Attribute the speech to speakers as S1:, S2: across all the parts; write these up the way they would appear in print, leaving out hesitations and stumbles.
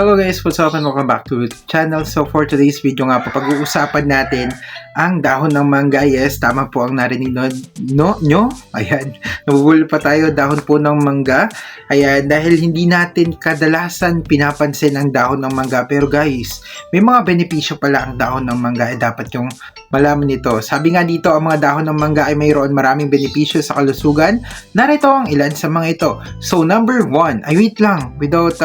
S1: Hello guys, what's up and welcome back to the channel. So for today's video nga po, pag-uusapan natin ang dahon ng mangga. Yes, tama po ang narinig nyo. Ayan, nabubulo pa tayo, dahon po ng mangga. Ayan, dahil hindi natin kadalasan pinapansin ang dahon ng mangga. Pero guys, may mga benepisyo pala ang dahon ng mangga. Dapat yung malaman nito. Sabi nga dito, ang mga dahon ng mangga ay mayroon maraming benepisyo sa kalusugan. Narito ang ilan sa mga ito. So number 1, ay wait lang, without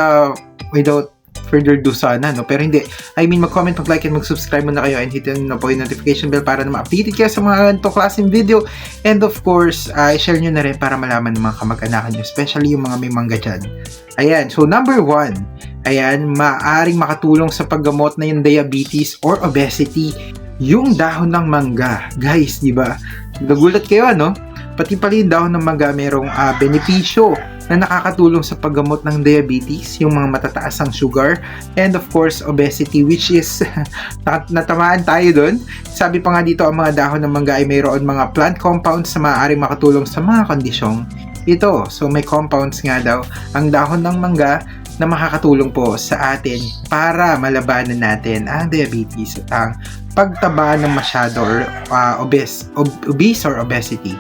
S1: further ado sana, no? Pero hindi. I mean, mag-comment, mag-like, and mag-subscribe muna kayo and hit na po yung notification bell para na ma-updated kayo sa mga ganito klaseng video. And of course, share nyo na rin para malaman ng mga kamag-anakan nyo, especially yung mga may mangga dyan. Ayan, so number 1, ayan, maaring makatulong sa paggamot na yung diabetes or obesity, yung dahon ng mangga. Guys, di ba? Nagulat kayo, ano? Pati pala yung dahon ng mangga merong benepisyo na nakakatulong sa paggamot ng diabetes, yung mga matataas ang sugar, and of course, obesity, which is natamaan tayo dun. Sabi pa nga dito, ang mga dahon ng mangga ay mayroon mga plant compounds na maaaring makatulong sa mga kondisyong ito. So, may compounds nga daw ang dahon ng mangga na makakatulong po sa atin para malabanan natin ang diabetes at ang pagtaba ng masyado or obese or obesity.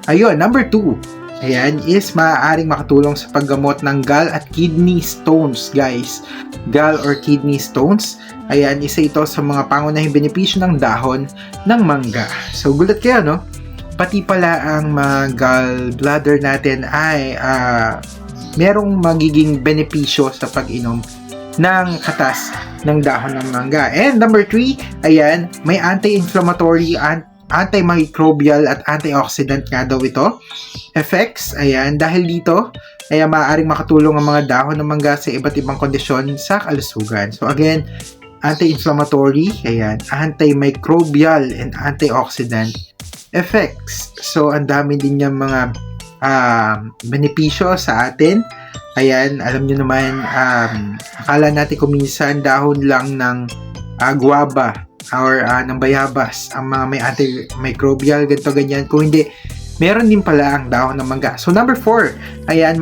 S1: Ayun, number 2, ayan, is maaaring makatulong sa paggamot ng gall at kidney stones, guys. Gall or kidney stones, ayan, isa ito sa mga pangunahing benepisyo ng dahon ng mangga. So, gulat kayo, no? Pati pala ang mga gallbladder natin ay merong magiging benepisyo sa pag-inom ng katas ng dahon ng mangga. And number 3, ayan, may anti-inflammatory, antimicrobial at antioxidant nga daw ito effects. Ayan, dahil dito ay maaaring makatulong ang mga dahon ng mangga sa iba't ibang kondisyon sa kalusugan. So again, anti-inflammatory, ayan, antimicrobial and antioxidant effects. So ang dami din yung mga benepisyo sa atin. Ayan, alam nyo naman, akala natin kung minsan dahon lang ng guava or ng bayabas ang mga may antimicrobial, ganito ganyan. Kung hindi, meron din pala ang dahon ng mangga. So number 4, ayan,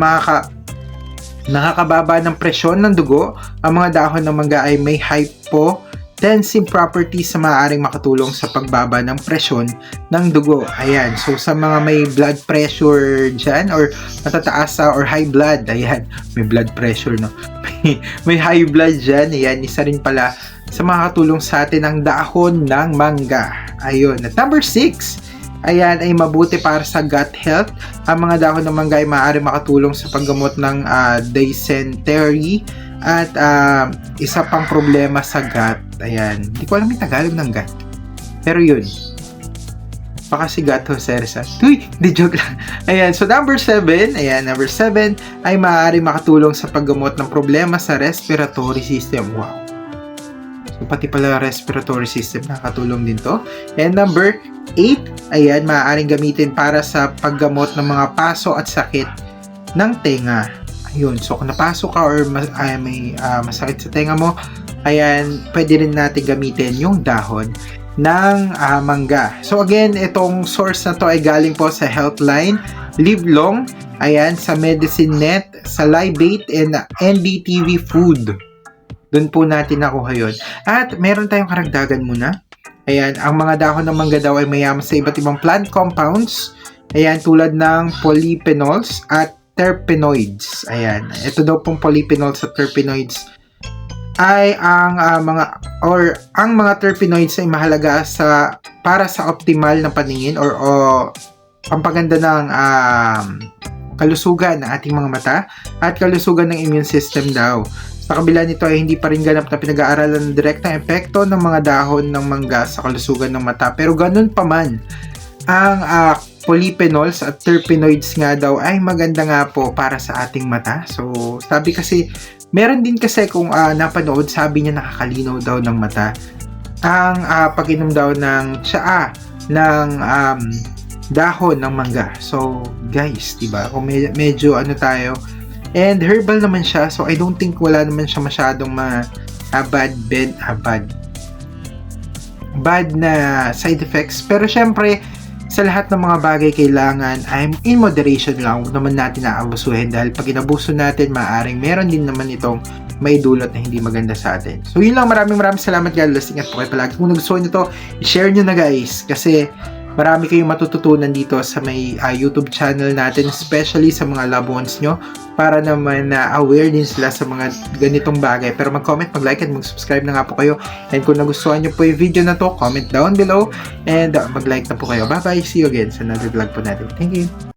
S1: nakakababa ng presyon ng dugo. Ang mga dahon ng mangga ay may hypotensive properties na maaaring makatulong sa pagbaba ng presyon ng dugo. Ayan, so sa mga may blood pressure dyan or matataas or high blood, ayan, may blood pressure, no? May high blood dyan, ayan, isa rin pala sa makakatulong sa atin ang dahon ng mangga. Ayun. At number 6, ayan, ay mabuti para sa gut health. Ang mga dahon ng mangga ay maaari makatulong sa paggamot ng dysentery at isa pang problema sa gut. Ayan. Hindi ko alam yung Tagalog ng gut. Pero yun. Baka si gut ho, sersa. Uy, di joke lang. Ayan. So number 7, ayan, number 7 ay maaari makatulong sa paggamot ng problema sa respiratory system. Wow. So, pati pala respiratory system nakakatulong din to. And number 8, ayan, maaaring gamitin para sa paggamot ng mga paso at sakit ng tenga. Ayun, so kung napaso ka or may masakit sa tenga mo, ayan, pwede rin natin gamitin yung dahon ng mangga. So again, itong source na to ay galing po sa Healthline, Livelong, ayan, sa Medicine Net, sa Libate, and NDTV Food. Doon po natin nakuha yun. At meron tayong karagdagan muna. Ayan, ang mga dahon ng mangga daw ay mayaman sa iba't ibang plant compounds. Ayan, tulad ng polyphenols at terpenoids. Ayan, ito daw pong polyphenols at terpenoids ay ang mga terpenoids ay mahalaga para sa optimal na paningin or pampaganda ng kalusugan ng ating mga mata at kalusugan ng immune system daw. Sa kabila nito ay hindi pa rin ganap na pinag-aaralan ng direktang epekto ng mga dahon ng mangga sa kalusugan ng mata. Pero ganun pa man, ang polyphenols at terpenoids nga daw ay maganda nga po para sa ating mata. So, sabi kasi, meron din kasi kung napanood, sabi niya nakakalinaw daw ng mata. Ang pag-inom daw ng tsaa ng dahon ng mangga. So, guys, diba? Kung medyo tayo, and herbal naman siya, so I don't think wala naman siya masyadong bad na side effects. Pero syempre, sa lahat ng mga bagay kailangan ay in moderation lang, huwag naman natin naabusuhin dahil pag inabuso natin, maaaring meron din naman itong may dulot na hindi maganda sa atin. So yun lang, maraming salamat, God bless. Ingat po kayo palagi. Kung nagustuhan nyo to, i-share nyo na guys, kasi marami kayong matututunan dito sa may YouTube channel natin, especially sa mga loved ones nyo, para naman na aware din sila sa mga ganitong bagay. Pero mag-comment, mag-like, and mag-subscribe na nga po kayo. And kung nagustuhan nyo po yung video na to, comment down below, and mag-like na po kayo. Bye-bye! See you again sa another vlog po natin. Thank you!